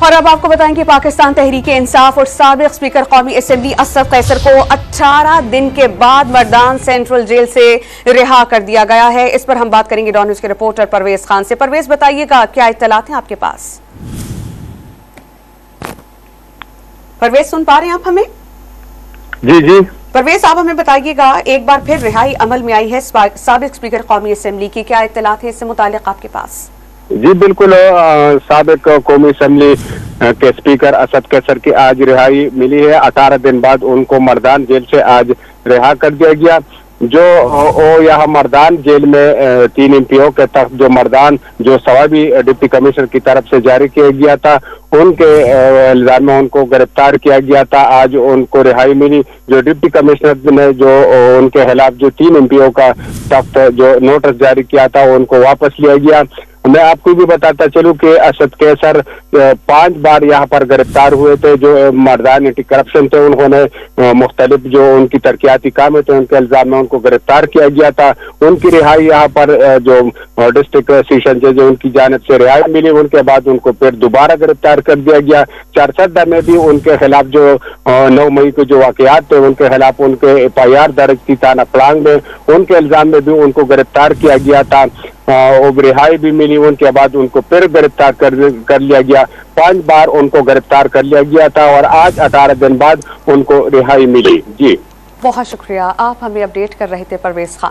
और अब आपको बताएं कि पाकिस्तान तहरीक-ए-इंसाफ और साबिक स्पीकर कौमी असेंबली असद कैसर को 18 दिन के बाद मर्दान सेंट्रल जेल से रिहा कर दिया गया है। इस पर हम बात करेंगे डॉन न्यूज के रिपोर्टर परवेज खान से। परवेज, बताइएगा क्या इत्तलात हैं आपके पास? परवेज, सुन पा रहे हैं आप हमें? जी जी परवेज, आप हमें बताइएगा, एक बार फिर रिहाई अमल में आई है साबिक स्पीकर कौमी असेंबली की, क्या इत्तलात है इससे मुतालिक आपके पास? जी बिल्कुल, साबिक कौमी असेंबली के स्पीकर असद कैसर की आज रिहाई मिली है। 18 दिन बाद उनको मर्दान जेल से आज रिहा कर दिया गया। जो यहाँ मर्दान जेल में 3 एमपीओ के तहत जो मर्दान जो सवाबी डिप्टी कमिश्नर की तरफ से जारी किया गया था, उनके इल्जाम में उनको गिरफ्तार किया गया था। आज उनको रिहाई मिली। जो डिप्टी कमिश्नर ने जो उनके खिलाफ जो 3 एमपीओ का तख्त जो नोटिस जारी किया था, उनको वापस लिया गया। मैं आपको भी बताता चलूं कि असद कैसर 5 बार यहाँ पर गिरफ्तार हुए थे। जो मर्दान एंटी करप्शन थे, उन्होंने मुख्तलिफ जो उनकी तरक्याती काम थे, उनके इल्जाम में उनको गिरफ्तार किया गया था। उनकी रिहाई यहाँ पर जो डिस्ट्रिक्ट सेशन जज उनकी जानिब से रिहाई मिली, उनके बाद उनको फिर दोबारा गिरफ्तार कर दिया गया। चारसदा में भी उनके खिलाफ जो 9 मई को जो वाकयात थे, उनके खिलाफ उनके FIR दर्ज थी थाना पलांग में, उनके इल्जाम में भी उनको गिरफ्तार किया गया था। रिहाई भी मिली, उनके बाद उनको फिर गिरफ्तार कर लिया गया। 5 बार उनको गिरफ्तार कर लिया गया था और आज 18 दिन बाद उनको रिहाई मिली। जी बहुत शुक्रिया, आप हमें अपडेट कर रहे थे परवेज खान।